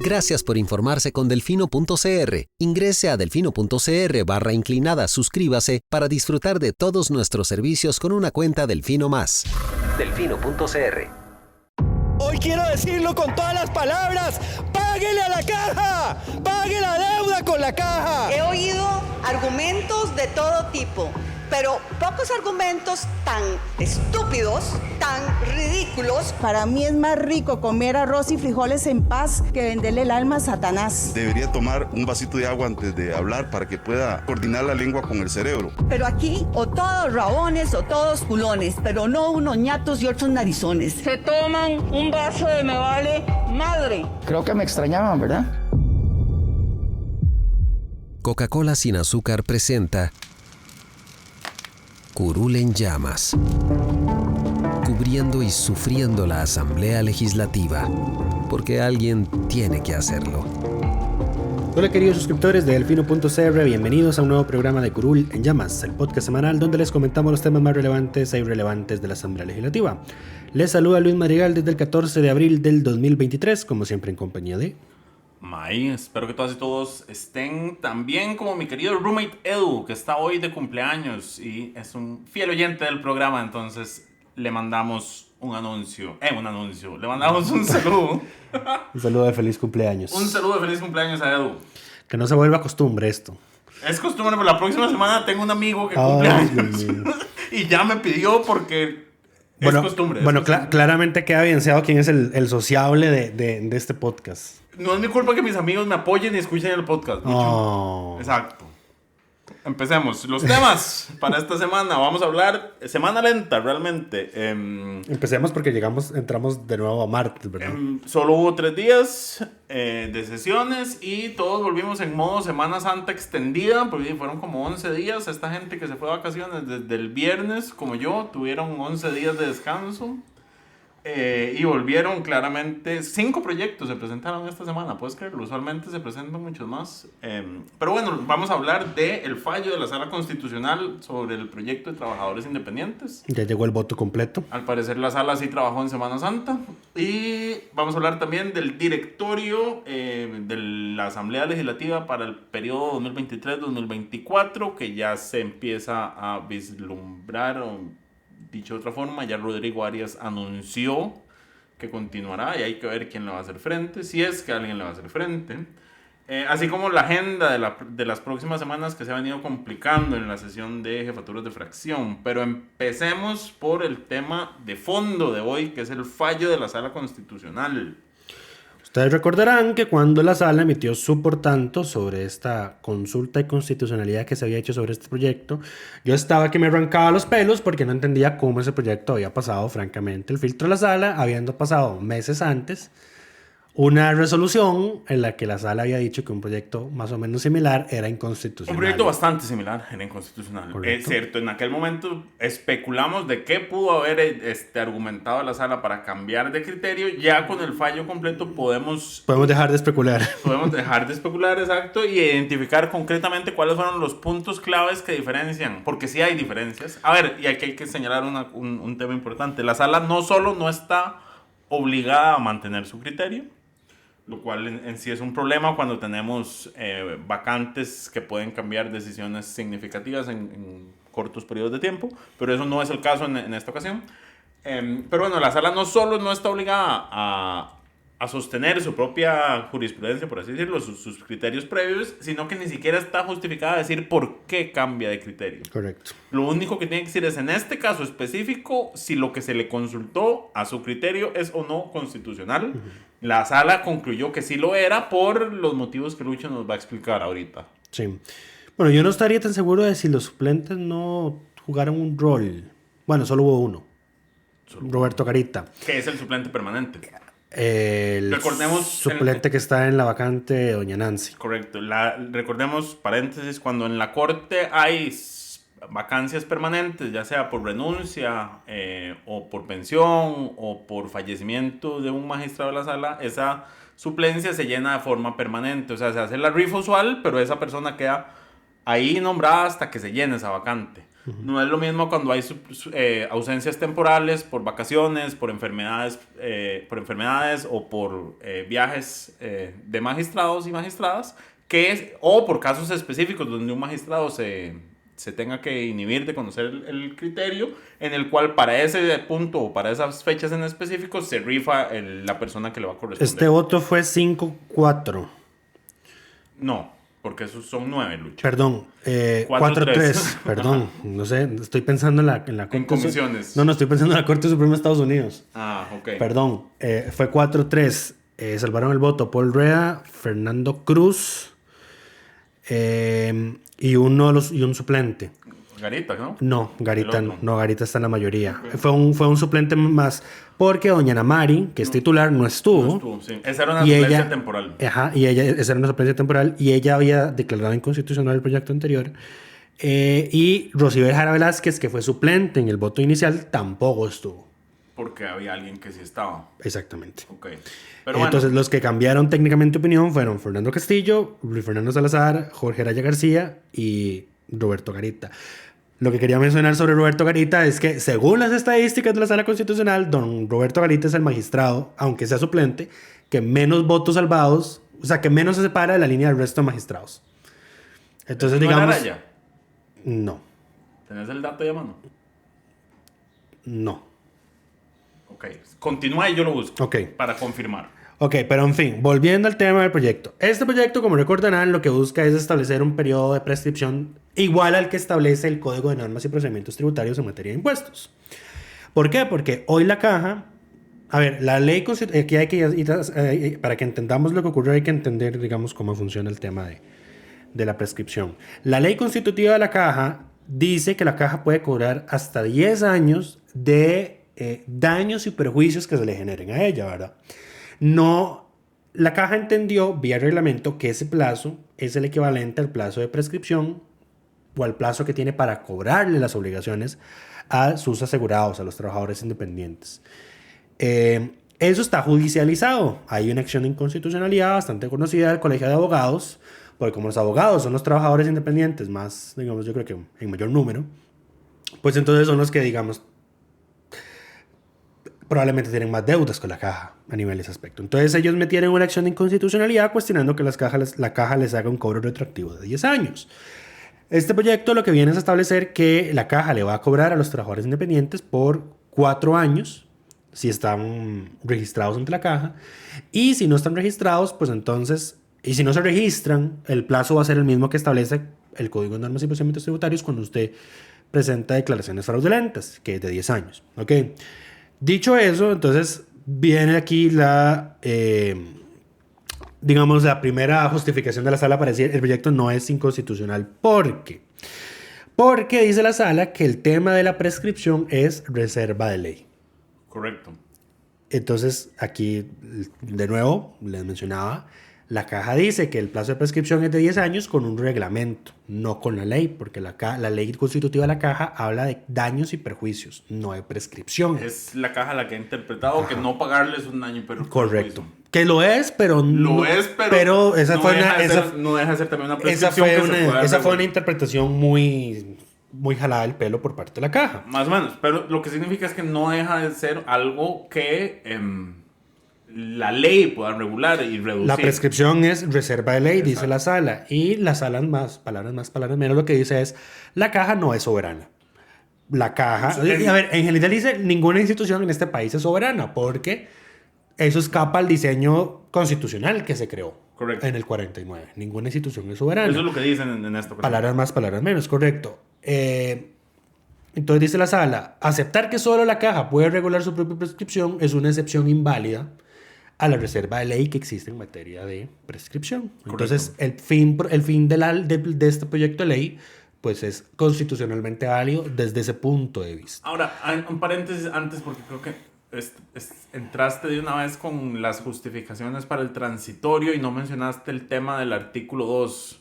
Gracias por informarse con Delfino.cr. Ingrese a delfino.cr/inclinada, suscríbase para disfrutar de todos nuestros servicios con una cuenta Delfino Más. Delfino.cr. Hoy quiero decirlo con todas las palabras. ¡Páguele a la caja! ¡Pague la deuda con la caja! He oído argumentos de todo tipo, pero pocos argumentos tan estúpidos, tan ridículos. Para mí es más rico comer arroz y frijoles en paz que venderle el alma a Satanás. Debería tomar un vasito de agua antes de hablar para que pueda coordinar la lengua con el cerebro. Pero aquí, o todos rabones o todos culones, pero no unos ñatos y otros narizones. Se toman un vaso de me vale madre. Creo que me extrañaban, ¿verdad? Coca-Cola sin azúcar presenta Curul en llamas, cubriendo y sufriendo la Asamblea Legislativa, porque alguien tiene que hacerlo. Hola queridos suscriptores de Delfino.cr, bienvenidos a un nuevo programa de Curul en llamas, el podcast semanal donde les comentamos los temas más relevantes e irrelevantes de la Asamblea Legislativa. Les saluda Luis Madrigal desde el 14 de abril del 2023, como siempre en compañía de... May, espero que todas y todos estén tan bien como mi querido roommate Edu, que está hoy de cumpleaños y es un fiel oyente del programa, entonces le mandamos un anuncio, le mandamos un saludo. Un saludo de feliz cumpleaños. Un saludo de feliz cumpleaños a Edu. Que no se vuelva costumbre esto. Es costumbre, pero la próxima semana tengo un amigo que cumple años y ya me pidió porque... Bueno, es costumbre. Bueno, claramente queda evidenciado quién es el sociable de este podcast. No es mi culpa que mis amigos me apoyen y escuchen el podcast. Exacto. Empecemos. Los temas para esta semana. Vamos a hablar... Semana lenta, realmente. Empecemos porque entramos de nuevo a martes, ¿verdad? Solo hubo 3 días de sesiones y todos volvimos en modo Semana Santa extendida, porque fueron como 11 días. Esta gente que se fue de vacaciones desde el viernes, como yo, tuvieron 11 días de descanso. Y volvieron claramente. 5 proyectos se presentaron esta semana, puedes creerlo. Usualmente se presentan muchos más. Pero bueno, vamos a hablar del fallo de la Sala Constitucional sobre el proyecto de trabajadores independientes. Ya llegó el voto completo. Al parecer la Sala sí trabajó en Semana Santa. Y vamos a hablar también del directorio de la Asamblea Legislativa para el periodo 2023-2024, que ya se empieza a vislumbrar. Dicho de otra forma, ya Rodrigo Arias anunció que continuará y hay que ver quién le va a hacer frente, si es que alguien le va a hacer frente. Así como la agenda de las próximas semanas que se ha venido complicando en la sesión de jefaturas de fracción. Pero empecemos por el tema de fondo de hoy, que es el fallo de la Sala Constitucional. Ustedes recordarán que cuando la sala emitió su por tanto sobre esta consulta de constitucionalidad que se había hecho sobre este proyecto, yo estaba que me arrancaba los pelos porque no entendía cómo ese proyecto había pasado, francamente, el filtro de la sala, habiendo pasado meses antes una resolución en la que la sala había dicho que un proyecto más o menos similar era inconstitucional. Un proyecto bastante similar era inconstitucional. Correcto. Es cierto, en aquel momento especulamos de qué pudo haber argumentado la sala para cambiar de criterio. Ya con el fallo completo podemos dejar de especular. Podemos dejar de especular, exacto, y identificar concretamente cuáles fueron los puntos claves que diferencian, porque sí hay diferencias. A ver, y aquí hay que señalar un tema importante. La sala no solo no está obligada a mantener su criterio, lo cual en sí es un problema cuando tenemos vacantes que pueden cambiar decisiones significativas en cortos periodos de tiempo, pero eso no es el caso en esta ocasión. Pero bueno, la sala no solo no está obligada a sostener su propia jurisprudencia, por así decirlo, sus criterios previos, sino que ni siquiera está justificada a decir por qué cambia de criterio. Correcto. Lo único que tiene que decir es, en este caso específico, si lo que se le consultó a su criterio es o no constitucional. La sala concluyó que sí lo era por los motivos que Lucho nos va a explicar ahorita. Sí. Bueno, yo no estaría tan seguro de si los suplentes no jugaron un rol. Bueno, solo hubo uno. Roberto Carita. Que es el suplente permanente. Recordemos suplente que está en la vacante de Doña Nancy. Correcto. Recordemos, paréntesis, cuando en la corte hay vacancias permanentes, ya sea por renuncia o por pensión o por fallecimiento de un magistrado de la sala, esa suplencia se llena de forma permanente. O sea, se hace la rifa usual, pero esa persona queda ahí nombrada hasta que se llene esa vacante. No es lo mismo cuando hay ausencias temporales por vacaciones, por enfermedades o por viajes de magistrados y magistradas, o por casos específicos donde un magistrado se tenga que inhibir de conocer el criterio, en el cual para ese punto o para esas fechas en específico se rifa la persona que le va a corresponder. Este voto fue 5-4. No, porque esos son 9, Lucho. Perdón, 4-3. Perdón, no sé, estoy pensando en la En comisiones. No, estoy pensando en la Corte Suprema de Estados Unidos. Ah, ok. Perdón, fue 4-3. Salvaron el voto Paul Rea, Fernando Cruz y un suplente. Garita, ¿no? No, Garita no, Garita está en la mayoría. Okay. Fue un suplente más porque doña Ana Mari, que es titular, no estuvo. Sí. Esa era una suplencia temporal. Ajá, esa era una suplencia temporal y ella había declarado inconstitucional el proyecto anterior. Y Rosibel Jara Velázquez, que fue suplente en el voto inicial, tampoco estuvo. Porque había alguien que sí estaba. Exactamente. Ok. Pero entonces los que cambiaron técnicamente opinión fueron Fernando Castillo, Luis Fernando Salazar, Jorge Araya García y Roberto Garita. Lo que quería mencionar sobre Roberto Garita es que, según las estadísticas de la Sala Constitucional, don Roberto Garita es el magistrado, aunque sea suplente, que menos votos salvados, o sea, que menos se separa de la línea del resto de magistrados. Entonces, digamos... ¿No era Araya? No. ¿Tenés el dato de mano? No. Ok. Continúa y yo lo busco. Ok. Para confirmar. Ok, pero en fin, volviendo al tema del proyecto. Este proyecto, como recordarán, lo que busca es establecer un periodo de prescripción igual al que establece el Código de Normas y Procedimientos Tributarios en materia de impuestos. ¿Por qué? Porque hoy la Caja... A ver, la ley constitutiva... Aquí hay que... para que entendamos lo que ocurrió hay que entender, digamos, cómo funciona el tema de la prescripción. La ley constitutiva de la Caja dice que la Caja puede cobrar hasta 10 años de daños y perjuicios que se le generen a ella, ¿verdad? No, la Caja entendió vía reglamento que ese plazo es el equivalente al plazo de prescripción o al plazo que tiene para cobrarle las obligaciones a sus asegurados, a los trabajadores independientes. Eso está judicializado. Hay una acción de inconstitucionalidad bastante conocida del Colegio de Abogados, porque como los abogados son los trabajadores independientes más, digamos, yo creo que en mayor número, pues entonces son los que, digamos, probablemente tienen más deudas con la Caja a nivel de ese aspecto. Entonces ellos metieron una acción de inconstitucionalidad cuestionando que la Caja les haga un cobro retroactivo de 10 años. Este proyecto lo que viene es establecer que la Caja le va a cobrar a los trabajadores independientes por 4 años si están registrados ante la Caja, y si no están registrados, pues entonces, y si no se registran, el plazo va a ser el mismo que establece el Código de Normas y Procedimientos Tributarios cuando usted presenta declaraciones fraudulentas, que es de 10 años. ¿Ok? Dicho eso, entonces viene aquí digamos, la primera justificación de la Sala para decir el proyecto no es inconstitucional. ¿Por qué? Porque dice la Sala que el tema de la prescripción es reserva de ley. Correcto. Entonces, aquí, de nuevo, les mencionaba, la Caja dice que el plazo de prescripción es de 10 años con un reglamento, no con la ley, porque la ley constitutiva de la Caja habla de daños y perjuicios, no de prescripción. Es la Caja la que ha interpretado que no pagarles un daño y perjuicio. Correcto. Que lo es, pero no. Lo es, pero esa no, fue no deja de ser también una prescripción. Esa fue una interpretación muy jalada del pelo por parte de la Caja. Más o menos, pero lo que significa es que no deja de ser algo que la ley pueda regular y reducir. La prescripción es reserva de ley. Exacto. Dice la Sala. Y la Sala, palabras menos, lo que dice es, la Caja no es soberana. La Caja, a ver, en general dice, ninguna institución en este país es soberana, porque eso escapa al diseño constitucional que se creó. Correcto. En el 49. Ninguna institución es soberana. Eso es lo que dicen en esto. Palabras más, palabras menos, correcto. Entonces dice la Sala, aceptar que solo la Caja puede regular su propia prescripción es una excepción inválida a la reserva de ley que existe en materia de prescripción. Correcto. Entonces, el fin de este proyecto de ley, pues es constitucionalmente válido desde ese punto de vista. Ahora, un paréntesis antes, porque creo que entraste de una vez con las justificaciones para el transitorio y no mencionaste el tema del artículo 2,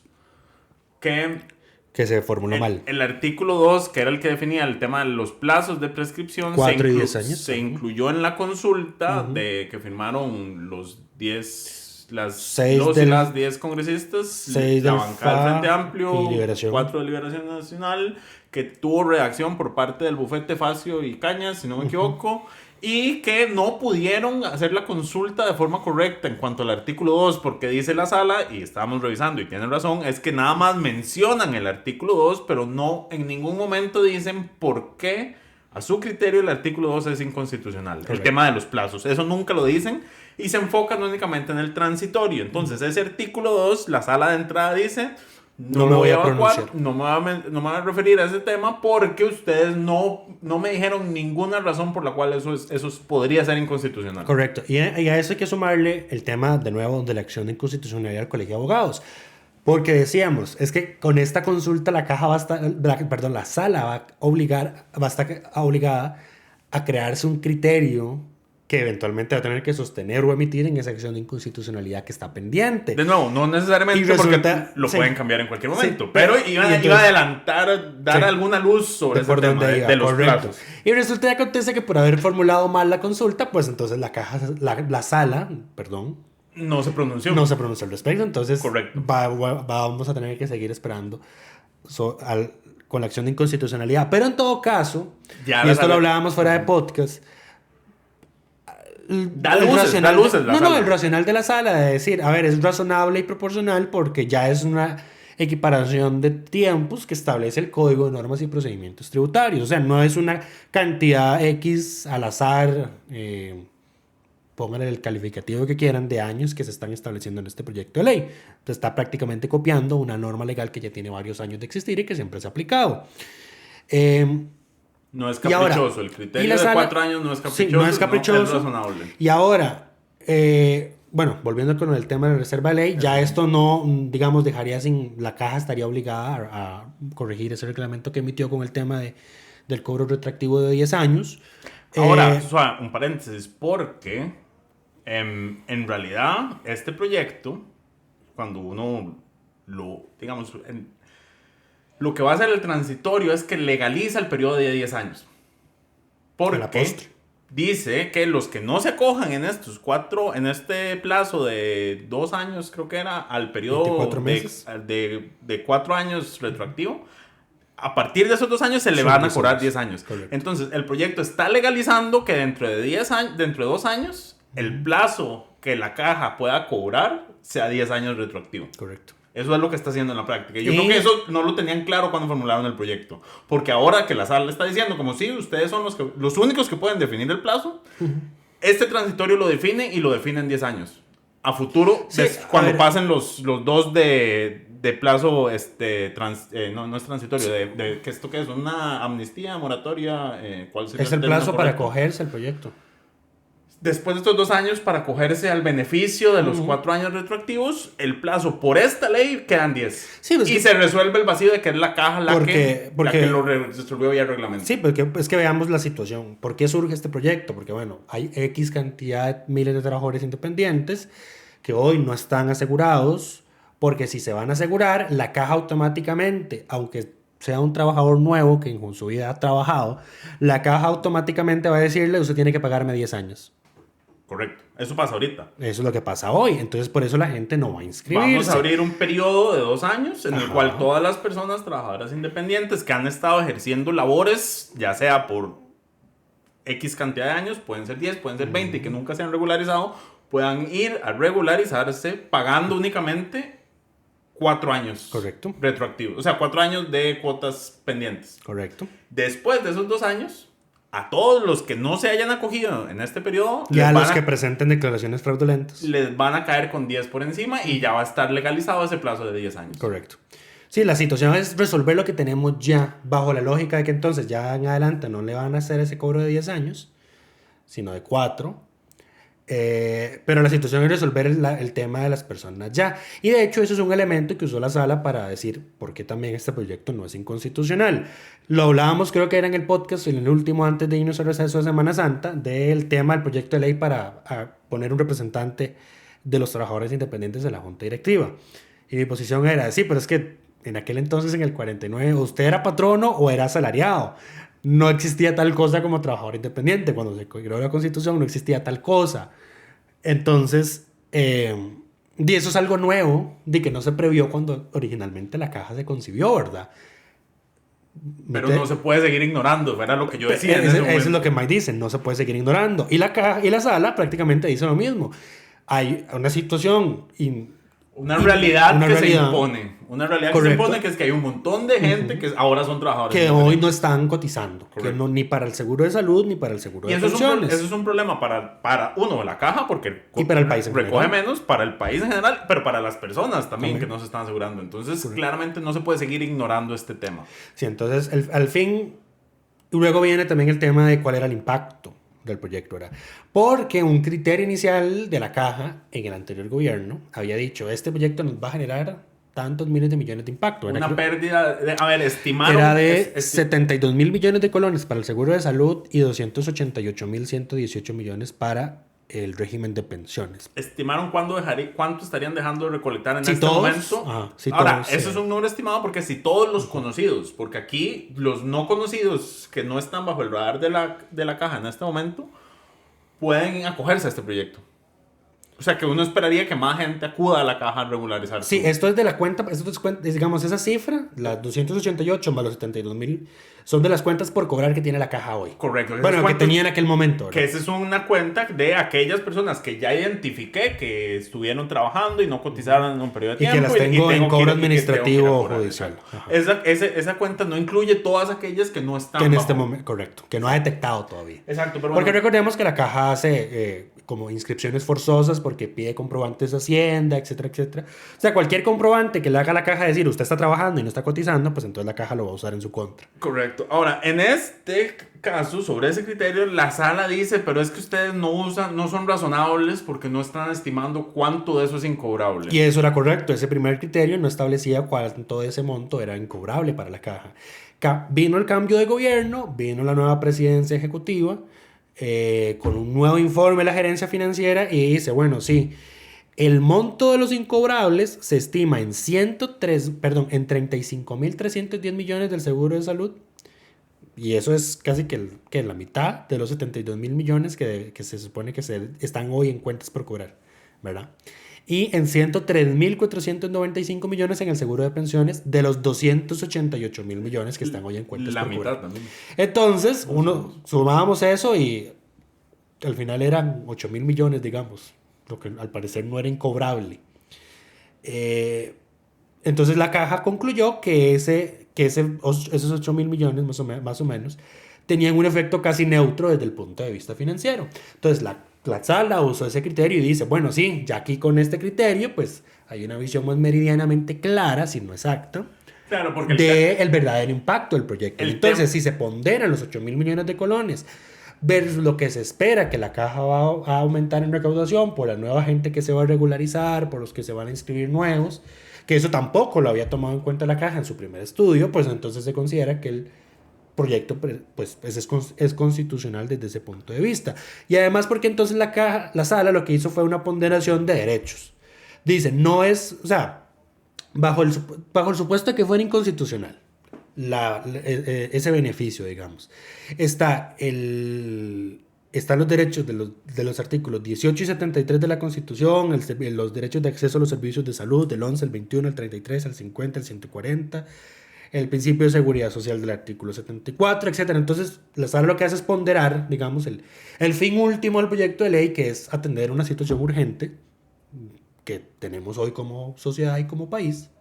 que se formuló mal. El artículo 2, que era el que definía el tema de los plazos de prescripción, 4 y 10 años. Se incluyó en la consulta que firmaron los 10 las Seis dos y del- las 10 congresistas, seis la del bancada del FA Frente Amplio, y Liberación. 4 de Liberación Nacional, que tuvo redacción por parte del bufete Facio y Cañas, si no me equivoco, y que no pudieron hacer la consulta de forma correcta en cuanto al artículo 2, porque dice la sala, y estábamos revisando y tienen razón, es que nada más mencionan el artículo 2, pero no en ningún momento dicen por qué a su criterio el artículo 2 es inconstitucional. El tema de los plazos, eso nunca lo dicen y se enfocan únicamente en el transitorio. Entonces ese artículo 2, la sala de entrada dice... No me voy a evacuar, pronunciar. no me voy a referir a ese tema porque ustedes no me dijeron ninguna razón por la cual eso podría ser inconstitucional. Correcto. Y a eso hay que sumarle el tema, de nuevo, de la acción de inconstitucionalidad del Colegio de Abogados. Porque decíamos, es que con esta consulta la sala va a estar obligada a crearse un criterio que eventualmente va a tener que sostener o emitir en esa acción de inconstitucionalidad que está pendiente. De nuevo, no necesariamente Y resulta- porque lo sí. pueden cambiar en cualquier momento, Sí, pero y iba a entonces- adelantar, dar Sí. alguna luz sobre ese por tema dónde iba, de los correcto. plazos. Y resulta que acontece que por haber formulado mal la consulta, pues entonces la sala, No se pronunció. no se pronunció al respecto. Entonces Correcto. vamos a tener que seguir esperando con la acción de inconstitucionalidad. Pero en todo caso, Ya y la esto sala- lo hablábamos fuera de podcast, Da luces la no, sala. el racional de la sala de decir, a ver, es razonable y proporcional porque ya es una equiparación de tiempos que establece el Código de Normas y Procedimientos Tributarios. O sea, no es una cantidad X al azar, pónganle el calificativo que quieran, de años que se están estableciendo en este proyecto de ley. Entonces está prácticamente copiando una norma legal que ya tiene varios años de existir y que siempre se ha aplicado. No es Y ahora- caprichoso. El y criterio la de sala- 4 años no es Sí, caprichoso. no es caprichoso. Es razonable. Y ahora, bueno, volviendo con el tema de la reserva de ley, ya esto no, digamos, dejaría sin, la caja estaría obligada a corregir ese reglamento que emitió con el tema del cobro retroactivo de 10 años. Ahora, un paréntesis, porque en realidad este proyecto, cuando uno digamos, lo que va a hacer el transitorio es que legaliza el periodo de 10 años. A la Porque postre. dice que los que no se acojan en este plazo de 2 años, creo que era, al periodo 24 meses. de 4 años retroactivo, a partir de esos 2 años se le Son van a 10 cobrar años. 10 años. Correcto. Entonces, el proyecto está legalizando que dentro de 2 años, el plazo que la caja pueda cobrar sea 10 años retroactivo. Correcto. Eso es lo que está haciendo en la práctica. Yo Y- creo que eso no lo tenían claro cuando formularon el proyecto. Porque ahora que la sala está diciendo, como si ustedes son los únicos que pueden definir el plazo, este transitorio lo define y lo define en 10 años. A futuro, Sí, cuando a ver. pasen los dos de plazo, no es transitorio, ¿que esto qué es? ¿Una amnistía, moratoria? ¿Cuál sería Es el término plazo para correcto? acogerse al proyecto. Después de estos 2 años, para acogerse al beneficio de los 4 años retroactivos, el plazo por esta ley quedan 10. Sí, pues y que- se resuelve el vacío de que es la caja la que lo resolvió vía reglamento. Sí, porque es que veamos la situación. ¿Por qué surge este proyecto? Porque, bueno, hay X cantidad, miles de trabajadores independientes que hoy no están asegurados, porque si se van a asegurar, la caja automáticamente, aunque sea un trabajador nuevo que en su vida ha trabajado, la caja automáticamente va a decirle, usted tiene que pagarme 10 años. Correcto. Eso pasa ahorita. Eso es lo que pasa hoy. Entonces, por eso la gente no va a inscribirse. Vamos a abrir un periodo de 2 años en el Ajá. cual todas las personas trabajadoras independientes que han estado ejerciendo labores, ya sea por X cantidad de años, pueden ser 10, pueden ser 20, y que nunca se han regularizado, puedan ir a regularizarse pagando únicamente 4 años. Correcto. Retroactivos. O sea, 4 años de cuotas pendientes. Correcto. Después de esos 2 años, a todos los que no se hayan acogido en este periodo, Y a les los van que presenten declaraciones fraudulentas. les van a caer con 10 por encima y ya va a estar legalizado ese plazo de 10 años. Correcto. Sí, la situación es resolver lo que tenemos ya, bajo la lógica de que entonces ya en adelante no le van a hacer ese cobro de 10 años, sino de 4. Pero la situación es resolver el tema de las personas ya. Y de hecho eso es un elemento que usó la sala para decir por qué también este proyecto no es inconstitucional. Lo hablábamos, creo que era en el podcast, en el último antes de irnos al receso de Semana Santa, del tema del proyecto de ley para poner un representante de los trabajadores independientes en la junta directiva. Y mi posición era, sí, pero es que en aquel entonces, en el 49, usted era patrono o era asalariado. No existía tal cosa como trabajador independiente. Cuando se creó la Constitución no existía tal cosa. Entonces, Y eso es algo nuevo, de que no se previó cuando originalmente la caja se concibió, ¿verdad? Pero no se puede seguir ignorando, era lo que yo decía. Eso es lo que Mike dice, no se puede seguir ignorando. Y la caja y la sala prácticamente dicen lo mismo. Hay una situación... Una realidad que se realidad. impone. Una realidad Correcto. que se impone, que es que hay un montón de gente que ahora son trabajadores. Que hoy no están cotizando. Correcto. Que no, ni para el seguro de salud ni para el seguro Y de eso pensiones. eso es un problema para uno, la caja, porque Y para el país en recoge general. menos, para el país en general, pero para las personas también que no se están asegurando. Entonces, claramente no se puede seguir ignorando este tema. Sí, entonces al fin, luego viene también el tema de cuál era el impacto del proyecto, ¿verdad? Porque un criterio inicial de la caja en el anterior gobierno había dicho, este proyecto nos va a generar tantos miles de millones de impacto. Una pérdida, a ver, estimaron... Era de 72 mil millones de colones para el seguro de salud y 288 mil 118 millones para el régimen de pensiones. Estimaron cuánto estarían dejando de recolectar en Si este todos, momento. si Ahora, todos, eso es un número estimado porque si todos los conocidos, porque aquí los no conocidos que no están bajo el radar de la caja en este momento, pueden acogerse a este proyecto. O sea, que uno esperaría que más gente acuda a la caja a regularizar. Sí, esto es de la cuenta, digamos, esa cifra, las 288 más los 72 mil, son de las cuentas por cobrar que tiene la caja hoy. Correcto. Bueno, que tenía en aquel momento, ¿verdad? Que esa es una cuenta de aquellas personas que ya identifiqué que estuvieron trabajando y no cotizaron en un periodo de Y tiempo. que las tengo en cobro administrativo cobrar, judicial. Esa cuenta no incluye todas aquellas que no están Que en bajo. este momento, correcto, que no ha detectado todavía. Exacto, pero Porque bueno, recordemos que la caja hace como inscripciones forzosas porque pide comprobantes de Hacienda, etcétera, etcétera. O sea, cualquier comprobante que le haga a la caja decir usted está trabajando y no está cotizando, pues entonces la caja lo va a usar en su contra. correcto. Ahora, en este caso, sobre ese criterio, la sala dice, pero es que ustedes no son razonables porque no están estimando cuánto de eso es incobrable. Y eso era correcto. Ese primer criterio no establecía cuánto de ese monto era incobrable para la caja. Vino el cambio de gobierno, vino la nueva presidencia ejecutiva, con un nuevo informe de la gerencia financiera y dice, bueno, sí, el monto de los incobrables se estima en 35.310 millones del seguro de salud. Y eso es casi que la mitad de los 72 mil millones que se supone que están hoy en cuentas por cobrar, ¿verdad? Y en 103.495 millones en el seguro de pensiones de los 288 mil millones que están hoy en cuentas la por mitad cobrar. también. Entonces, sumábamos eso y al final eran 8 mil millones, digamos, lo que al parecer no era incobrable. Entonces la caja concluyó que esos 8 mil millones más o menos tenían un efecto casi neutro desde el punto de vista financiero. Entonces la sala usó ese criterio y dice, bueno, sí, ya aquí con este criterio pues hay una visión más meridianamente clara, si no exacta, Claro, porque el verdadero impacto del proyecto. Entonces, si se ponderan los 8 mil millones de colones versus lo que se espera que la caja va a aumentar en recaudación por la nueva gente que se va a regularizar, por los que se van a inscribir nuevos, que eso tampoco lo había tomado en cuenta la caja en su primer estudio, pues entonces se considera que el proyecto pues, es constitucional desde ese punto de vista. Y además porque entonces la sala lo que hizo fue una ponderación de derechos. Dice, no es, o sea, bajo el supuesto de que fuera inconstitucional ese beneficio, digamos, están los derechos de los artículos 18 y 73 de la Constitución, los derechos de acceso a los servicios de salud, del 11, el 21, el 33, el 50, el 140, el principio de seguridad social del artículo 74, etc. Entonces, la sala lo que hace es ponderar, digamos, el fin último del proyecto de ley, que es atender una situación urgente que tenemos hoy como sociedad y como país.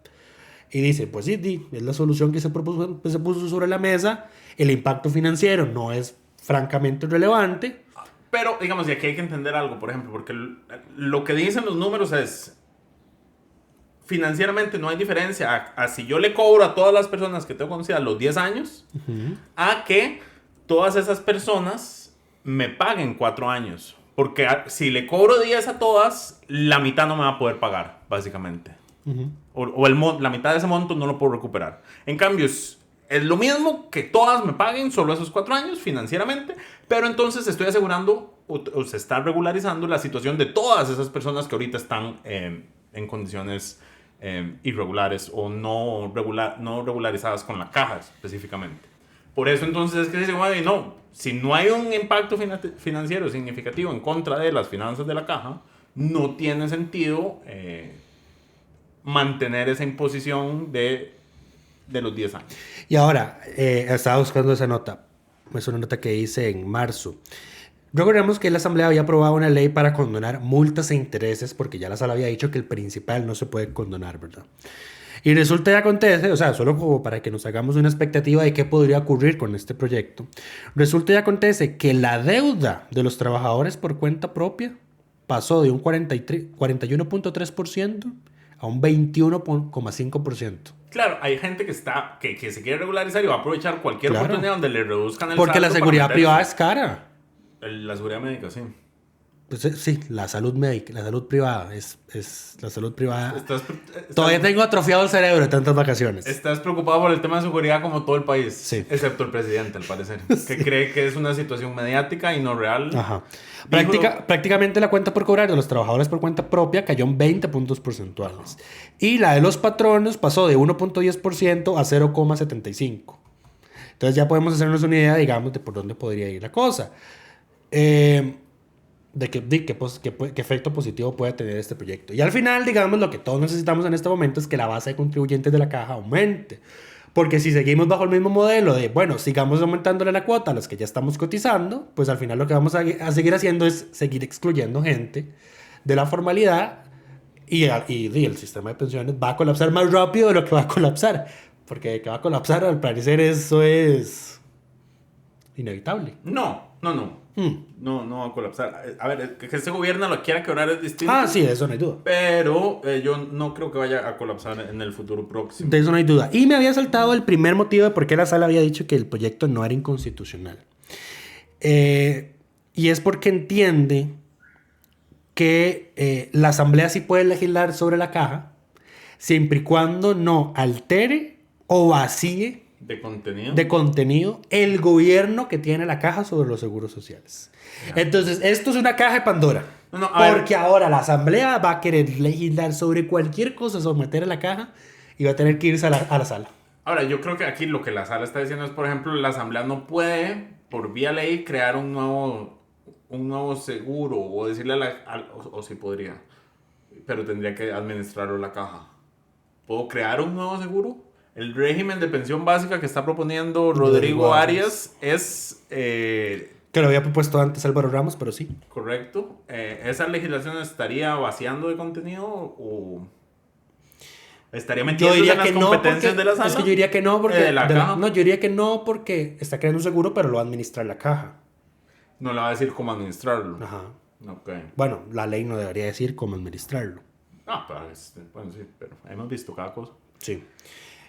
Y dice, pues sí, es la solución que se puso sobre la mesa. El impacto financiero no es francamente relevante. Pero, digamos, y aquí hay que entender algo, por ejemplo, porque lo que dicen los números es, financieramente no hay diferencia a si yo le cobro a todas las personas que tengo conocidas los 10 años, a que todas esas personas me paguen 4 años. Porque si le cobro 10 a todas, la mitad no me va a poder pagar, básicamente. La mitad de ese monto no lo puedo recuperar. En cambio, es lo mismo que todas me paguen solo esos 4 años financieramente, pero entonces estoy asegurando o se está regularizando la situación de todas esas personas que ahorita están en condiciones irregulares o no regularizadas con la caja específicamente. Por eso entonces es que se dice, bueno, no, si no hay un impacto financiero significativo en contra de las finanzas de la caja, no tiene sentido mantener esa imposición de los 10 años. Y ahora, estaba buscando esa nota. Es una nota que hice en marzo. Recordemos que la Asamblea había aprobado una ley para condonar multas e intereses, porque ya la Sala había dicho que el principal no se puede condonar, ¿verdad? Y resulta y acontece, o sea, solo como para que nos hagamos una expectativa de qué podría ocurrir con este proyecto, resulta y acontece que la deuda de los trabajadores por cuenta propia pasó de un 41.3% a un 21.5%. Claro, hay gente que se quiere regularizar y va a aprovechar cualquier oportunidad donde le reduzcan el porque la saldo seguridad para privada meterse. es cara. La seguridad médica, sí. Pues, sí, la salud médica, la salud privada es la salud privada. Estás- Todavía tengo atrofiado el cerebro de tantas vacaciones. Estás preocupado por el tema de seguridad como todo el país. Sí. Excepto el presidente, al parecer. Que cree que es una situación mediática y no real. Ajá. Dijo- Prácticamente la cuenta por cobrar de los trabajadores por cuenta propia cayó en 20 puntos porcentuales. Y la de los patronos pasó de 1.10% a 0.75%. Entonces ya podemos hacernos una idea, digamos, de por dónde podría ir la cosa. De qué efecto positivo puede tener este proyecto. Y al final, digamos, lo que todos necesitamos en este momento es que la base de contribuyentes de la caja aumente. Porque si seguimos bajo el mismo modelo de, bueno, sigamos aumentándole la cuota a los que ya estamos cotizando, pues al final lo que vamos a seguir haciendo es seguir excluyendo gente de la formalidad y el sistema de pensiones va a colapsar más rápido de lo que va a colapsar. Porque de que va a colapsar, al parecer, eso es inevitable. No va a colapsar. A ver, que este gobierno lo quiera quebrar es distinto. Ah, sí, de eso no hay duda. Pero yo no creo que vaya a colapsar en el futuro próximo. De eso no hay duda. Y me había saltado el primer motivo de por qué la Sala había dicho que el proyecto no era inconstitucional. Y es porque entiende que la Asamblea sí puede legislar sobre la caja siempre y cuando no altere o vacíe de contenido el gobierno que tiene la caja sobre los seguros sociales. Entonces, esto es una caja de Pandora. Porque ahora la Asamblea va a querer legislar sobre cualquier cosa, someter a la caja y va a tener que irse a la Sala. Ahora, yo creo que aquí lo que la Sala está diciendo es, por ejemplo, la Asamblea no puede, por vía ley, crear un nuevo seguro o decirle o sí podría, pero tendría que administrarlo la caja. ¿Puedo crear un nuevo seguro? El régimen de pensión básica que está proponiendo Rodrigo Arias es... que lo había propuesto antes Álvaro Ramos, pero sí. Correcto. ¿Esa legislación estaría vaciando de contenido o estaría metiendo en las competencias de la Sala? Es que yo diría que no porque... ¿De la caja? No, yo diría que no porque está creando un seguro, pero lo va a administrar la caja. No le va a decir cómo administrarlo. Ajá. Okay. Bueno, la ley no debería decir cómo administrarlo. Bueno, sí, pero hemos visto cada cosa. Sí.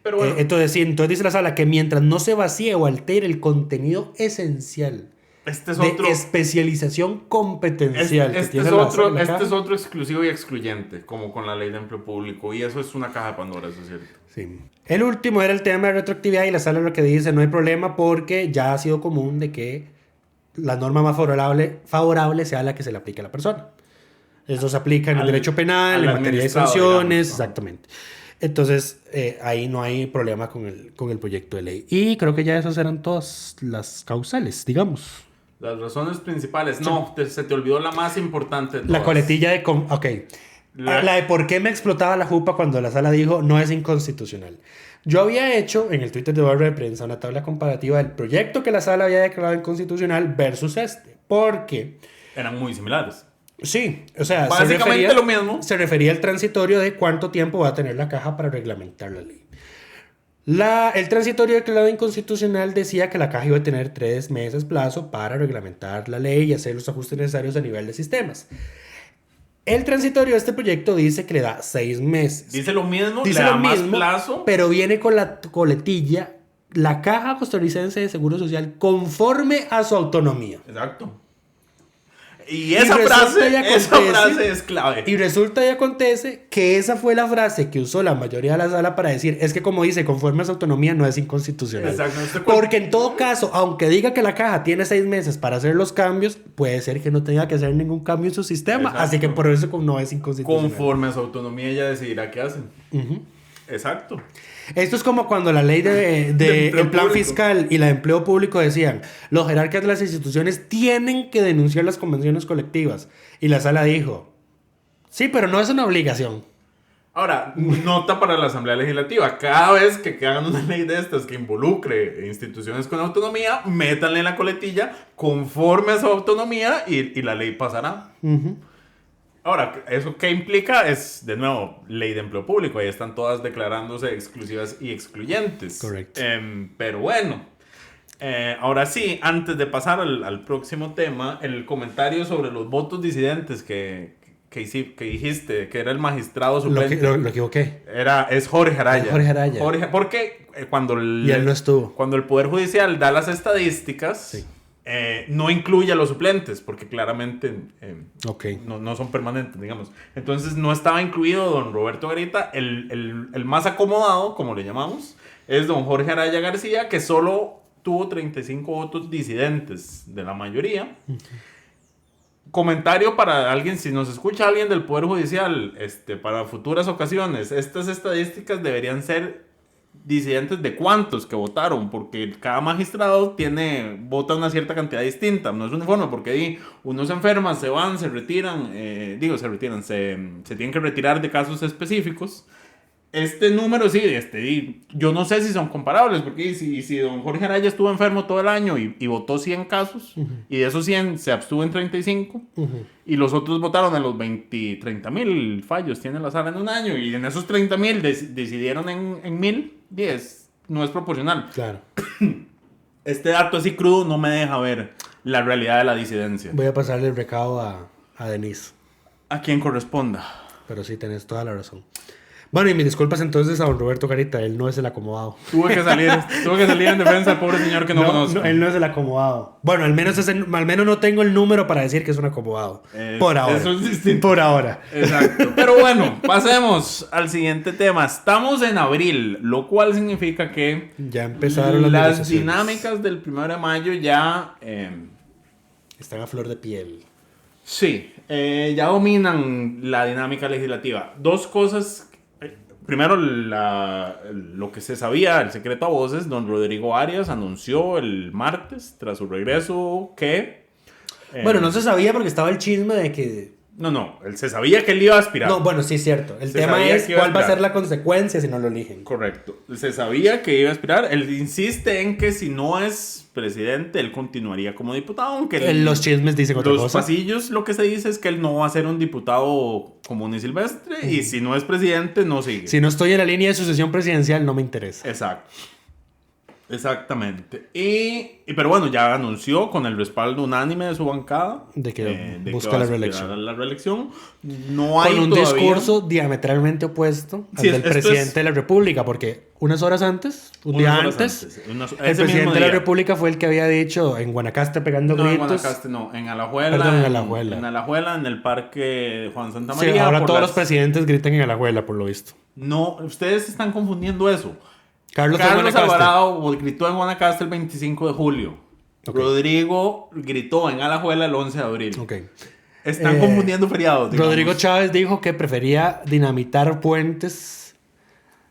Pero bueno. Entonces dice la Sala que mientras no se vacíe o altere el contenido esencial este es de otro, especialización competencial este es otro exclusivo y excluyente, como con la ley de empleo público, y eso es una caja de Pandora, eso es cierto. Sí. El último era el tema de retroactividad y la Sala lo que dice, no hay problema porque ya ha sido común de que la norma más favorable sea la que se le aplique a la persona. Eso se aplica en el derecho penal, en materia de sanciones, digamos. Exactamente. Entonces, ahí no hay problema con el proyecto de ley. Y creo que ya esas eran todas las causales, digamos. Las razones principales. No, se te olvidó la más importante de todas. La coletilla de... Ok. La de por qué me explotaba la jupa cuando la Sala dijo no es inconstitucional. Yo había hecho en el Twitter de Barra de Prensa una tabla comparativa del proyecto que la Sala había declarado inconstitucional versus este. Porque... eran muy similares. Sí, o sea, básicamente lo mismo. Se refería al transitorio de cuánto tiempo va a tener la caja para reglamentar la ley. El transitorio declarado inconstitucional decía que la caja iba a tener 3 meses plazo para reglamentar la ley y hacer los ajustes necesarios a nivel de sistemas. El transitorio de este proyecto dice que le da 6 meses. Dice lo mismo, le da más plazo. Pero viene con la coletilla, la Caja Costarricense de Seguro Social conforme a su autonomía. Exacto. Y esa frase es clave. Y resulta y acontece que esa fue la frase que usó la mayoría de la Sala para decir, es que como dice, conforme a su autonomía no es inconstitucional. Exacto. Porque en todo caso, aunque diga que la caja tiene 6 meses para hacer los cambios, puede ser que no tenga que hacer ningún cambio en su sistema. Exacto. Así que por eso no es inconstitucional. Conforme a su autonomía ella decidirá qué hacen. Exacto. Esto es como cuando la ley de el plan fiscal y la de empleo público decían, los jerarcas de las instituciones tienen que denunciar las convenciones colectivas. Y la Sala dijo, Sí, pero no es una obligación. Ahora, nota para la Asamblea Legislativa. Cada vez que hagan una ley de estas que involucre instituciones con autonomía, métanle en la coletilla conforme a su autonomía y la ley pasará. Ahora, ¿eso qué implica? Es, de nuevo, ley de empleo público. Ahí están todas declarándose exclusivas y excluyentes. Correcto. Pero bueno, ahora sí, antes de pasar al próximo tema, el comentario sobre los votos disidentes que dijiste, que era el magistrado suplente. Lo equivoqué. Es Jorge Araya. Jorge Araya. Porque cuando Y él no estuvo. Cuando el Poder Judicial da las estadísticas, Sí. No incluye a los suplentes, porque claramente Ok. no son permanentes, digamos. Entonces no estaba incluido don Roberto Garita. El más acomodado, como le llamamos, es don Jorge Araya García, que solo tuvo 35 votos disidentes de la mayoría. Comentario para alguien, si nos escucha alguien del Poder Judicial, para futuras ocasiones, estas estadísticas deberían ser disidentes de cuántos que votaron, porque cada magistrado vota una cierta cantidad distinta, no es uniforme, porque unos se enferman, se van, se retiran, se tienen que retirar de casos específicos. Este número sí, yo no sé si son comparables, porque si don Jorge Araya estuvo enfermo todo el año y votó 100 casos, y de esos 100 se abstuvo en 35, y los otros votaron en los 30,000 fallos tiene la sala en un año, y en esos 30,000 decidieron en 1,010, no es proporcional. Claro. Este dato así crudo no me deja ver la realidad de la disidencia. Voy a pasarle el recado a Denise. A quien corresponda. Pero sí, tenés toda la razón. Bueno, y mis disculpas entonces a don Roberto Garita, él no es el acomodado. Tuve que salir en defensa del pobre señor que no conozco. No, él no es el acomodado. Bueno, al menos no tengo el número para decir que es un acomodado. Por ahora. Eso es distinto. Por ahora. Exacto. Pero bueno, pasemos al siguiente tema. Estamos en abril, lo cual significa que Ya empezaron las negociaciones. dinámicas del 1 de mayo ya... Están a flor de piel. sí, ya dominan la dinámica legislativa. Dos cosas... Primero, lo que se sabía, el secreto a voces, don Rodrigo Arias anunció el martes, tras su regreso, que... Bueno, no se sabía porque estaba el chisme de que... No, se sabía que él iba a aspirar. No, bueno, sí es cierto. El Se tema sabía es que iba a cuál va a aspirar. ser la consecuencia si no lo eligen. Correcto. Se sabía que iba a aspirar. Él insiste en que si no es presidente, él continuaría como diputado, aunque... Los chismes dicen otra los cosa. pasillos lo que se dice es que él no va a ser un diputado común y silvestre, y si no es presidente, no sigue. Si no estoy en la línea de sucesión presidencial, no me interesa. Exacto. Exactamente. Pero bueno, ya anunció con el respaldo unánime de su bancada De que busca va a la aspirar reelección. a la reelección. No hay Con un todavía... discurso diametralmente opuesto al Sí, del esto presidente es- de la República, porque unas horas antes, un Unas día horas antes, antes, el ese presidente mismo de la día. República fue el que había dicho en Guanacaste pegando No, en gritos. Guanacaste no, en Alajuela. Perdón, en Alajuela. En Alajuela, en el parque Juan Santa Sí, María. ahora por todos las- los presidentes gritan en Alajuela, por lo visto. No, ustedes están confundiendo eso. Carlos Guanacaste. Alvarado gritó en Guanacaste el 25 de julio. Ok. Rodrigo gritó en Alajuela el 11 de abril. Ok. Están confundiendo feriados. digamos. Rodrigo Chávez dijo que prefería dinamitar puentes.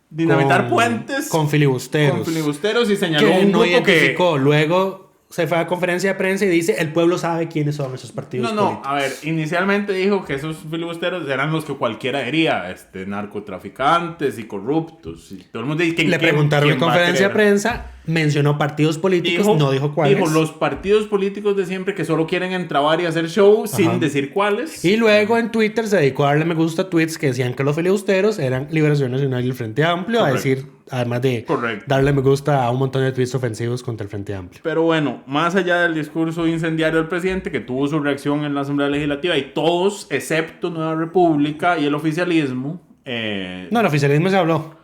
Dinamitar puentes. Con filibusteros. Con filibusteros, y señaló Que un no grupo que... identificó. Luego se fue a conferencia de prensa y dice: el pueblo sabe quiénes son esos partidos No, políticos. a ver, inicialmente dijo que esos filibusteros eran los que cualquiera diría, narcotraficantes y corruptos. Y todo el mundo dice, Le preguntaron en quién va a conferencia de querer? prensa, mencionó partidos políticos, no dijo cuáles. Dijo los partidos políticos de siempre que solo quieren entrabar y hacer show sin decir cuáles. Y luego en Twitter se dedicó a darle me gusta a tweets que decían que los filibusteros eran Liberación Nacional y el Frente Amplio, Correcto. a decir, además de Correcto. darle me gusta a un montón de tweets ofensivos contra el Frente Amplio. Pero bueno, más allá del discurso incendiario del presidente, que tuvo su reacción en la Asamblea Legislativa, y todos, excepto Nueva República y el oficialismo... No, el oficialismo se habló.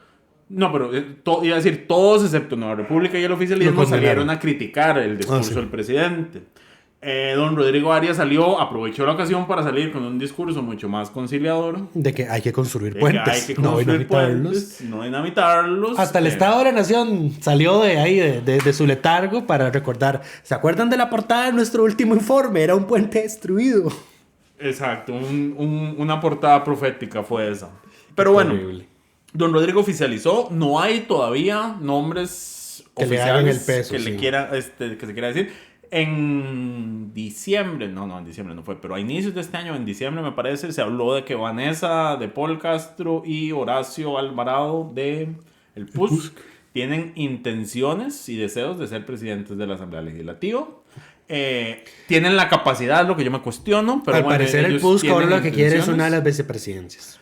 No, pero iba a decir todos excepto Nueva República y el Lo oficialismo condenaron. salieron a criticar el discurso sí. del presidente. Don Rodrigo Arias aprovechó la ocasión para salir con un discurso mucho más conciliador. De que hay que construir De puentes, que hay que no construir dinamitarlos. puentes, no dinamitarlos. Hasta el Estado de la Nación salió de ahí, de su letargo, para recordar. ¿Se acuerdan de la portada de nuestro último informe? Era un puente destruido. Exacto, una portada profética fue esa. Pero bueno, Horrible. don Rodrigo oficializó, no hay todavía nombres Que le oficiales hagan el peso, que sí. le quiera, que se quiera decir. En diciembre, en diciembre no fue, pero a inicios de este año, en diciembre me parece, se habló de que Vanessa de Paul Castro y Horacio Alvarado de el PUSC tienen intenciones y deseos de ser presidentes de la Asamblea Legislativa. Tienen la capacidad, lo que yo me cuestiono, pero al parecer el PUSC ahora lo que quiere es una de las vicepresidencias.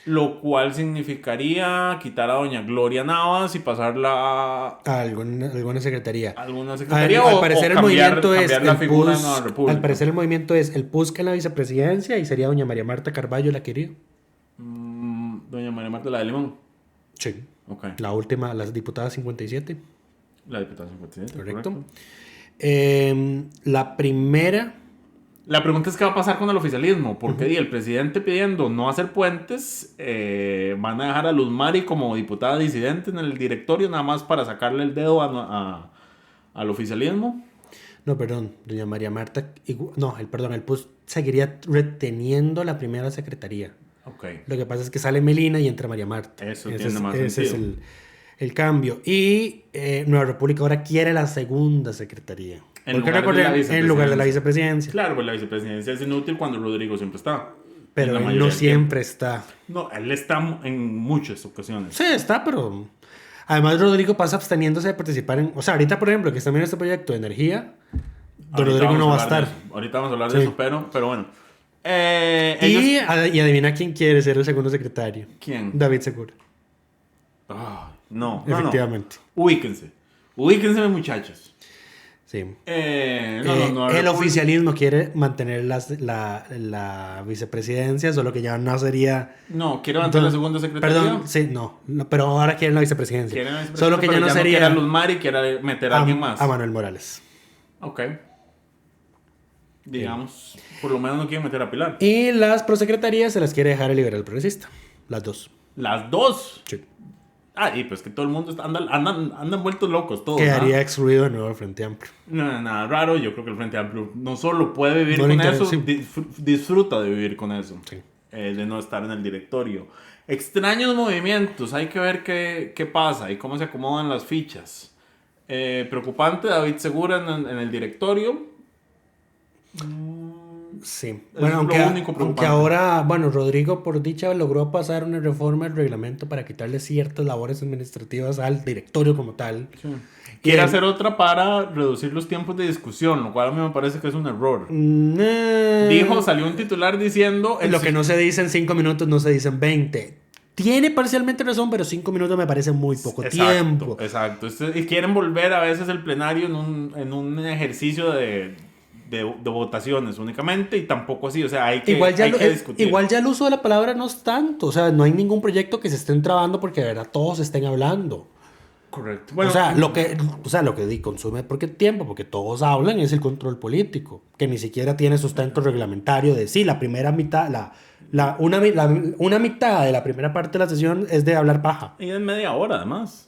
Lo cual significaría quitar a doña Gloria Navas y pasarla a alguna secretaría. Al parecer el movimiento es el PUSC. Al parecer el movimiento es el PUSC en la vicepresidencia y sería doña María Marta Carballo la querida. Doña María Marta, la de Limón. Sí. Okay. La última, la diputada 57. La diputada 57. Correcto. La primera. La pregunta es qué va a pasar con el oficialismo, porque el presidente pidiendo no hacer puentes, van a dejar a Luz Mari como diputada disidente en el directorio nada más para sacarle el dedo al oficialismo. No, perdón, doña María Marta, el PUSC seguiría reteniendo la primera secretaría. Okay. Lo que pasa es que sale Melina y entra María Marta. Eso tiene más sentido. Ese es el cambio. Y Nueva República ahora quiere la segunda secretaría. En lugar de la vicepresidencia. Claro, pues la vicepresidencia es inútil cuando Rodrigo siempre está. Pero él no siempre está. No, él está en muchas ocasiones. Sí, está, pero... Además, Rodrigo pasa absteniéndose de participar en... O sea, ahorita, por ejemplo, que está viendo este proyecto de energía, Rodrigo no va a estar. Ahorita vamos a hablar de eso, pero bueno. Y adivina quién quiere ser el segundo secretario. ¿Quién? David Segura. No. Efectivamente. Ubíquense, muchachos. Sí. El oficialismo quiere mantener la vicepresidencia, solo que ya no sería... No, quiere mantener la segunda secretaría. Perdón, sí, no, pero ahora quieren la vicepresidencia. Solo que ya no sería... Quiere a Luz Mari, quiere meter a alguien más. A Manuel Morales. Ok. Digamos, por lo menos no quiere meter a Pilar. Y las prosecretarías se las quiere dejar el liberal progresista. Las dos. ¿Las dos? Sí. Y pues que todo el mundo andan vueltos locos todos. Quedaría excluido de nuevo el Frente Amplio. No, nada raro. Yo creo que el Frente Amplio no solo puede vivir con eso, disfruta de vivir con eso. Sí. De no estar en el directorio. Extraños movimientos. Hay que ver qué pasa y cómo se acomodan las fichas. Preocupante David Segura en el directorio. Sí, bueno, aunque ahora, Rodrigo por dicha logró pasar una reforma del reglamento para quitarle ciertas labores administrativas al directorio como tal. Sí. Quiere hacer otra para reducir los tiempos de discusión, lo cual a mí me parece que es un error. Salió un titular diciendo... Lo que no se dice en 5 minutos no se dice en 20. Tiene parcialmente razón, pero 5 minutos me parece muy poco tiempo. Exacto. Y quieren volver a veces el plenario en un ejercicio de votaciones únicamente y tampoco así, o sea, hay que discutir. Igual ya el uso de la palabra no es tanto, o sea, no hay ningún proyecto que se estén trabando porque de verdad todos estén hablando. Correcto. Bueno, lo que consume tiempo, porque todos hablan, es el control político, que ni siquiera tiene sustento reglamentario de sí, la primera mitad, una mitad de la primera parte de la sesión es de hablar paja. Y es media hora además.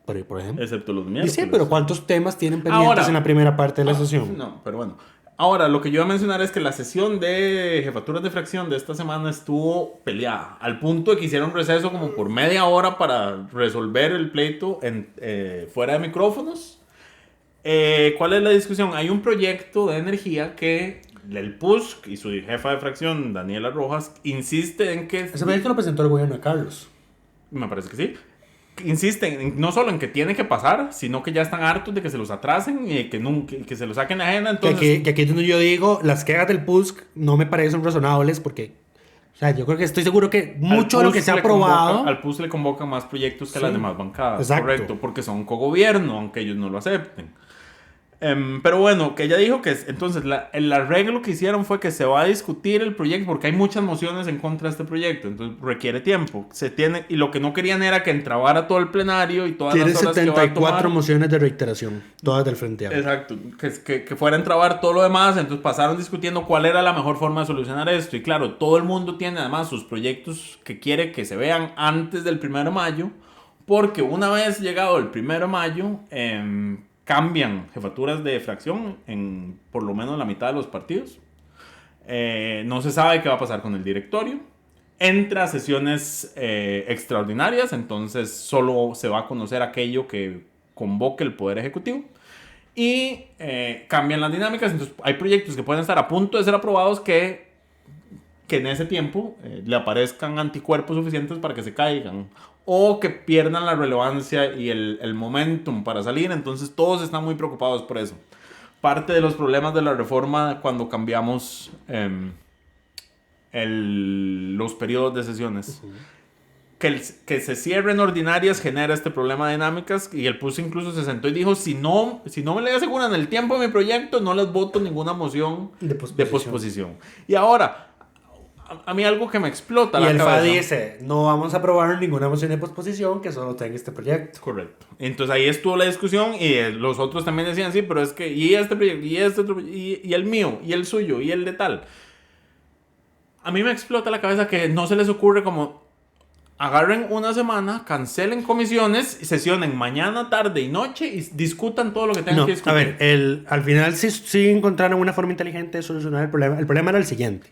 Pero, por ejemplo. Excepto los miércoles. Sí, pero ¿cuántos temas tienen pendientes en la primera parte de la sesión? No, pero bueno. Ahora, lo que yo voy a mencionar es que la sesión de jefaturas de fracción de esta semana estuvo peleada. Al punto de que hicieron receso como por media hora para resolver el pleito fuera de micrófonos. ¿Cuál es la discusión? Hay un proyecto de energía que el PUSC y su jefa de fracción, Daniela Rojas, insiste en que... Ese proyecto lo presentó el gobierno de Carlos. Me parece que sí. Insisten no solo en que tiene que pasar, sino que ya están hartos de que se los atrasen y que se los saquen de agenda. Entonces... Que aquí es donde yo digo, las quejas del PUSC no me parecen razonables porque, o sea, yo creo que estoy seguro que mucho de lo que se ha aprobado... Al PUSC le convocan más proyectos que las demás bancadas. Exacto. Correcto, porque son cogobierno, aunque ellos no lo acepten. Pero bueno, que ella dijo que entonces el arreglo que hicieron fue que se va a discutir el proyecto porque hay muchas mociones en contra de este proyecto, entonces requiere tiempo. Y lo que no querían era que entrabara todo el plenario y todas las horas que va a tomar. Tiene 74 mociones de reiteración, todas del Frente Amplio. Exacto, que fuera a entrabar todo lo demás, entonces pasaron discutiendo cuál era la mejor forma de solucionar esto. Y claro, todo el mundo tiene además sus proyectos que quiere que se vean antes del 1 de mayo, porque una vez llegado el 1 de mayo... cambian jefaturas de fracción en por lo menos la mitad de los partidos. No se sabe qué va a pasar con el directorio. Entra a sesiones extraordinarias, entonces solo se va a conocer aquello que convoque el Poder Ejecutivo. y cambian las dinámicas. Entonces hay proyectos que pueden estar a punto de ser aprobados que en ese tiempo le aparezcan anticuerpos suficientes para que se caigan o que pierdan la relevancia y el momentum para salir. Entonces todos están muy preocupados por eso. Parte de los problemas de la reforma cuando cambiamos los periodos de sesiones. Que se cierren ordinarias genera este problema de dinámicas, y el PUS incluso se sentó y dijo, si no me le aseguran el tiempo de mi proyecto, no les voto ninguna moción de posposición. Y ahora, a mí algo que me explota la cabeza. Y el FA dice, no vamos a aprobar ninguna moción de posposición que solo tenga este proyecto. Correcto. Entonces ahí estuvo la discusión, y los otros también decían, sí, pero es que, y este proyecto, y este otro, y el mío, y el suyo, y el de tal. A mí me explota la cabeza que no se les ocurre como... Agarren una semana, cancelen comisiones, sesionen mañana, tarde y noche y discutan todo lo que tengan que discutir. A ver, al final sí encontraron una forma inteligente de solucionar el problema. El problema era el siguiente.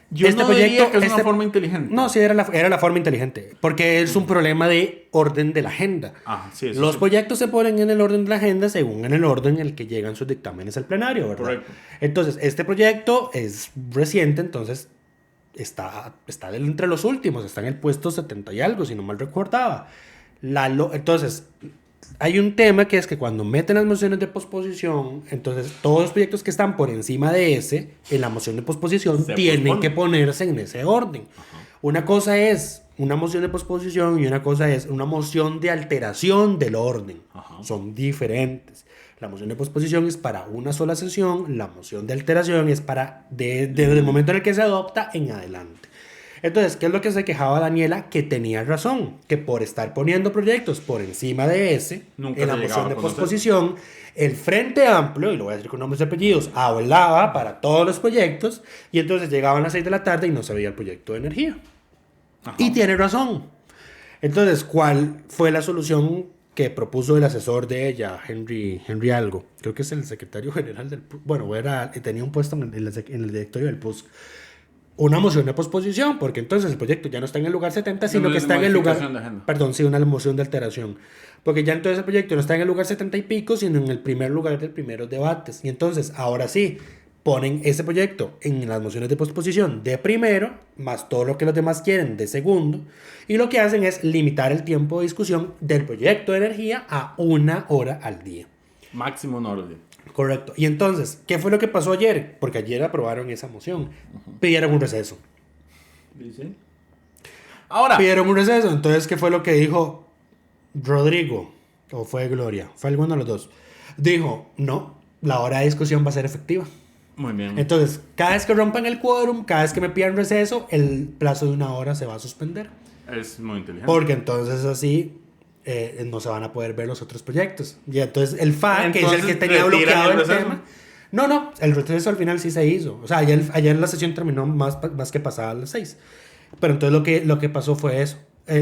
Yo no diría que es una forma inteligente. No, sí, era la forma inteligente. Porque es un problema de orden de la agenda. Sí, los proyectos se ponen en el orden de la agenda según en el orden en el que llegan sus dictámenes al plenario, ¿verdad? Correcto. Entonces, este proyecto es reciente, entonces... Está entre los últimos, está en el puesto 70 y algo, si no mal recordaba. Entonces, hay un tema que es que cuando meten las mociones de posposición, entonces todos los proyectos que están por encima de ese, en la moción de posposición, tienen que ponerse en ese orden. Una cosa es una moción de posposición y una cosa es una moción de alteración del orden. Son diferentes. La moción de posposición es para una sola sesión, la moción de alteración es para desde el momento en el que se adopta en adelante. Entonces, ¿qué es lo que se quejaba Daniela? Que tenía razón, que por estar poniendo proyectos por encima de ese, en la moción de posposición, el Frente Amplio, y lo voy a decir con nombres y apellidos, hablaba para todos los proyectos, y entonces llegaban a las 6 de la tarde y no se veía el proyecto de energía. Y tiene razón. Entonces, ¿cuál fue la solución que propuso el asesor de ella, Henry algo? Creo que es el secretario general del PUS. Bueno, tenía un puesto en el directorio del PUS. Una moción de posposición, porque entonces el proyecto ya no está en el lugar 70, sino que está en el lugar... Perdón, sí, una moción de alteración. Porque ya entonces el proyecto no está en el lugar 70 y pico, sino en el primer lugar del primeros debates. Y entonces, ahora sí, ponen ese proyecto en las mociones de posposición de primero, más todo lo que los demás quieren de segundo, y lo que hacen es limitar el tiempo de discusión del proyecto de energía a 1 hora al día. Máximo 1 hora al día. Correcto. Y entonces, ¿qué fue lo que pasó ayer? Porque ayer aprobaron esa moción. Pidieron un receso. ¿Sí? Ahora. Pidieron un receso. Entonces, ¿qué fue lo que dijo Rodrigo? ¿O fue Gloria? Fue alguno de los dos. Dijo, no, la hora de discusión va a ser efectiva. Muy bien. Entonces, cada vez que rompan el quórum, cada vez que me pidan receso, el plazo de 1 hora se va a suspender. Es muy inteligente. Porque entonces así no se van a poder ver los otros proyectos. Y entonces el FA, que es el que tenía bloqueado el tema... No, el receso al final sí se hizo. O sea, ayer la sesión terminó más que pasada a las 6. Pero entonces lo que pasó fue eso.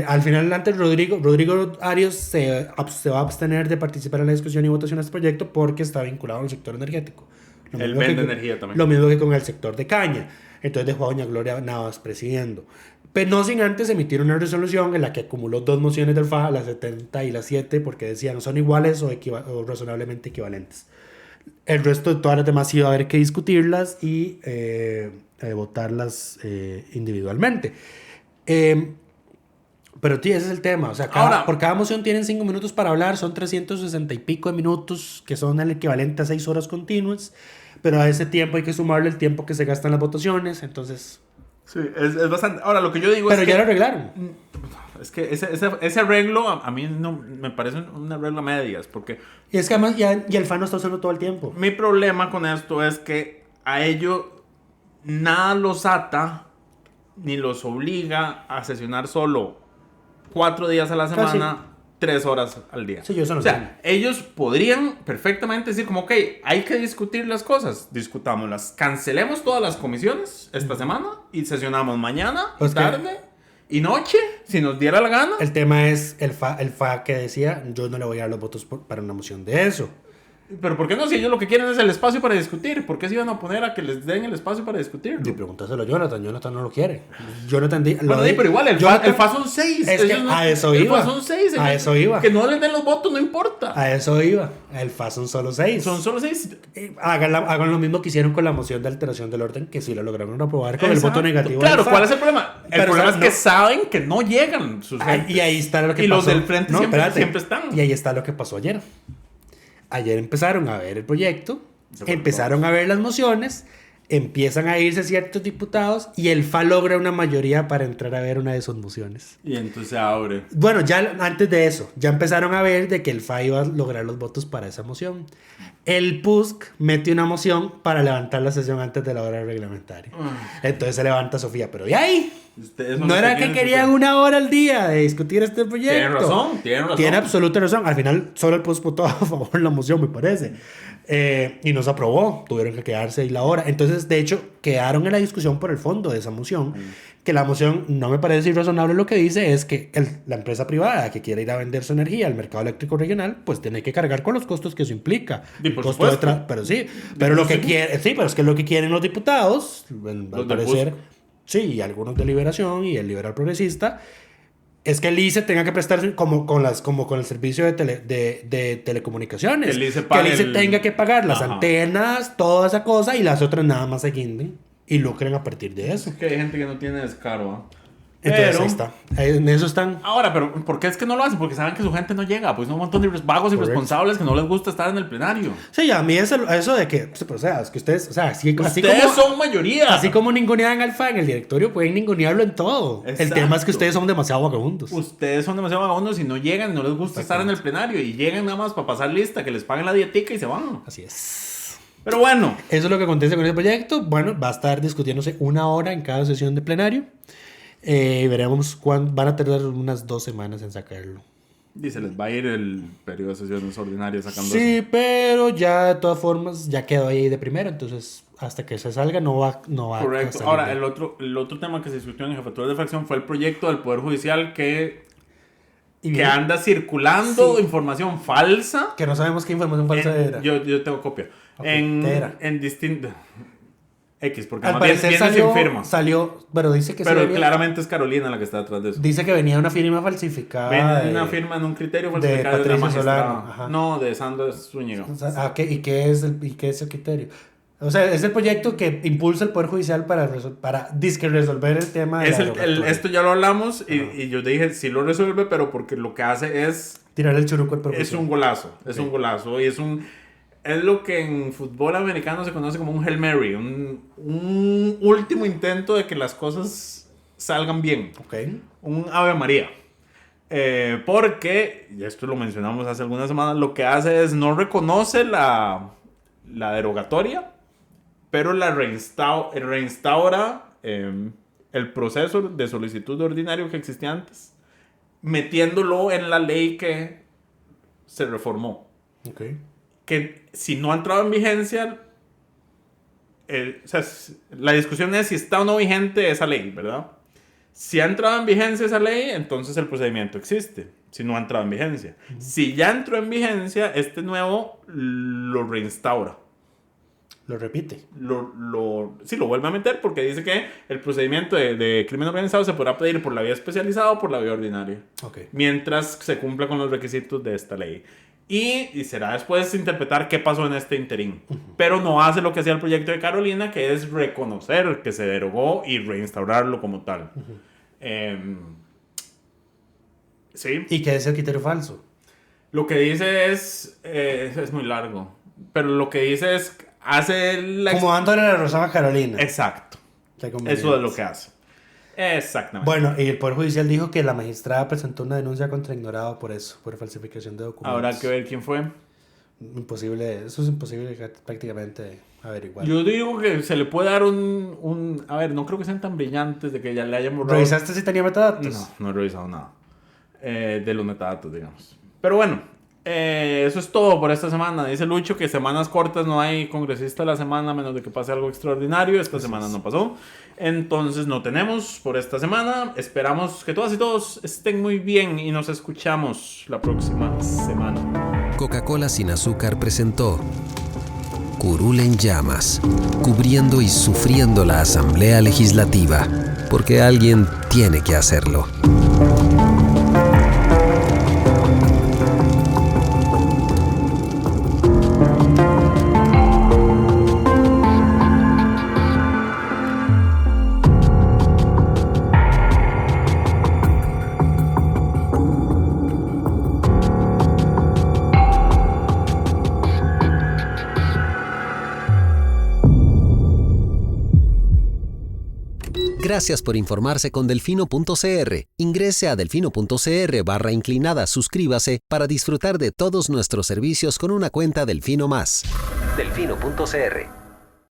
Al final, antes Rodrigo Arias se va a abstener de participar en la discusión y votación de este proyecto porque está vinculado al sector energético. El vende energía también. Lo mismo que con el sector de caña. Entonces dejó a doña Gloria Navas presidiendo. Pero no sin antes emitir una resolución en la que acumuló 2 mociones del FA, las 70 y las 7, porque decían son iguales o razonablemente equivalentes. El resto de todas las demás iba a haber que discutirlas y votarlas individualmente. Pero sí, ese es el tema. O sea, por cada moción tienen 5 minutos para hablar, son 360 y pico de minutos, que son el equivalente a 6 horas continuas. Pero a ese tiempo hay que sumarle el tiempo que se gasta en las votaciones, entonces... Sí, es bastante... Ahora, lo que yo digo pero es ya que... lo arreglaron. Es que ese arreglo a mí no me parece un arreglo a medias, porque... Y es que además ya el FA no está usando todo el tiempo. Mi problema con esto es que a ellos nada los ata ni los obliga a sesionar solo 4 días a la semana, 3 horas al día. Sí, yo eso no o sea, ellos podrían perfectamente decir como, ok, hay que discutir las cosas, discutámoslas, cancelemos todas las comisiones esta semana y sesionamos mañana, pues tarde y noche, si nos diera la gana. El tema es el FA que decía, yo no le voy a dar los votos para una moción de eso. Pero ¿por qué no? Si ellos lo que quieren es el espacio para discutir, ¿por qué se iban a oponer a que les den el espacio para discutir? Y pregúntaselo a Jonathan no lo quiere. Jonathan pero igual, el FA son 6. Es que a eso iba. El FA son 6. A eso iba. Que no les den los votos, no importa. A eso iba. El FA son solo 6. Son solo 6. Hagan lo mismo que hicieron con la moción de alteración del orden, que sí lo lograron aprobar con el voto negativo. Claro, ¿cuál es el problema? El problema es que saben que no llegan sus gentes. Y ahí está lo que pasó. Y los del frente siempre están. Y ahí está lo que pasó ayer. Ayer empezaron a ver el proyecto, empezaron a ver las mociones, empiezan a irse ciertos diputados y el FA logra una mayoría para entrar a ver una de sus mociones. Y entonces se abre. Bueno, ya antes de eso, ya empezaron a ver de que el FA iba a lograr los votos para esa moción. El PUSC mete una moción para levantar la sesión antes de la hora reglamentaria. Entonces se levanta Sofía, pero ¿y ahí? No era que querían una hora al día de discutir este proyecto. Tienen razón. Tiene absoluta razón. Al final solo el PUSC votó a favor de la moción, me parece. Y no se aprobó. Tuvieron que quedarse ahí la hora. Entonces, de hecho, quedaron en la discusión por el fondo de esa moción. Que la moción, no me parece irrazonable, lo que dice es que la empresa privada que quiere ir a vender su energía al mercado eléctrico regional, pues tiene que cargar con los costos que eso implica. Pero sí, pero lo que quiere, sí, pero es que lo que quieren los diputados, al parecer, sí, y algunos de Liberación y el Liberal Progresista, es que el ICE tenga que prestarse como con el servicio de telecomunicaciones. Que el ICE tenga que pagar las antenas, toda esa cosa, y las otras nada más se guinden y lucren a partir de eso. Es que hay gente que no tiene descaro, Entonces ahí está. En eso están. Ahora, pero ¿por qué es que no lo hacen? Porque saben que su gente no llega. Pues son un montón de vagos irresponsables que no les gusta estar en el plenario. Sí, a mí eso de que, o sea, es que ustedes, o sea, así como son mayoría. Así como ningunean al FA en el directorio, pueden ningunearlo en todo. Exacto. El tema es que ustedes son demasiado vagabundos. Ustedes son demasiado vagabundos y no llegan, y no les gusta estar en el plenario y llegan nada más para pasar lista, que les paguen la dietica y se van. Así es. Pero bueno. Eso es lo que acontece con el proyecto. Bueno, va a estar discutiéndose 1 hora en cada sesión de plenario. Veremos cuándo. Van a tardar unas 2 semanas en sacarlo. Y se les va a ir el periodo de sesiones ordinarias sacando Sí, eso. pero ya de todas formas ya quedó ahí de primero. Entonces, hasta que se salga no va Correcto. a salir. Ahora, el otro tema que se discutió en jefatura de fracción fue el proyecto del Poder Judicial que anda circulando información falsa. Que no sabemos qué información falsa era. Yo tengo copia. ¿Qué era? En distintas... X, porque al más parecer viene sin firma. salió, pero dice que Pero claramente es Carolina la que está detrás de eso. Dice que venía una firma falsificada. Ven una firma en un criterio falsificado de una Patricia magistrada. Solano. Ajá. No, de Sandra Zúñiga. ¿Y qué es el criterio? O sea, es el proyecto que impulsa el Poder Judicial para resolver el tema de esto ya lo hablamos y yo dije, sí lo resuelve, pero porque lo que hace es... tirar el churuco al propio. Es un golazo, es un golazo y es lo que en fútbol americano se conoce como un Hail Mary, un último intento de que las cosas salgan bien. Okay. Un Ave María. Porque, y esto lo mencionamos hace algunas semanas, lo que hace es no reconoce la derogatoria, pero reinstaura el proceso de solicitud de ordinario que existía antes, metiéndolo en la ley que se reformó. Okay. Que si no ha entrado en vigencia, o sea, la discusión es si está o no vigente esa ley, ¿verdad? Si ha entrado en vigencia esa ley, entonces el procedimiento existe. Si no ha entrado en vigencia. Si ya entró en vigencia, este nuevo lo reinstaura. Lo repite. Sí, lo vuelve a meter porque dice que el procedimiento de crimen organizado se podrá pedir por la vía especializada o por la vía ordinaria. Okay. Mientras se cumpla con los requisitos de esta ley. Y será después interpretar qué pasó en este interín. Pero no hace lo que hacía el proyecto de Carolina, que es reconocer que se derogó y reinstaurarlo como tal. ¿Sí? ¿Y qué es el criterio falso? Lo que dice es muy largo. Pero lo que dice es... como dándole la razón a Carolina. Exacto. Eso es lo que hace. Exactamente. Bueno, y el Poder Judicial dijo que la magistrada presentó una denuncia contra Ignorado por eso, por falsificación de documentos. Habrá que ver quién fue. Imposible, eso es imposible prácticamente averiguar. Yo digo que se le puede dar a ver, no creo que sean tan brillantes de que ya le hayan borrado. ¿Revisaste si tenía metadatos? No he revisado nada de los metadatos, digamos. Pero bueno, eso es todo por esta semana. Dice Lucho que semanas cortas no hay congresista a la semana, a menos de que pase algo extraordinario. Esta semana no pasó. Entonces no tenemos por esta semana. Esperamos que todas y todos estén muy bien y nos escuchamos la próxima semana. Coca-Cola sin azúcar presentó Curul en llamas, cubriendo y sufriendo la Asamblea Legislativa, porque alguien tiene que hacerlo. Gracias por informarse con Delfino.cr. Ingrese a delfino.cr/inclinada, suscríbase para disfrutar de todos nuestros servicios con una cuenta Delfino Más. Delfino.cr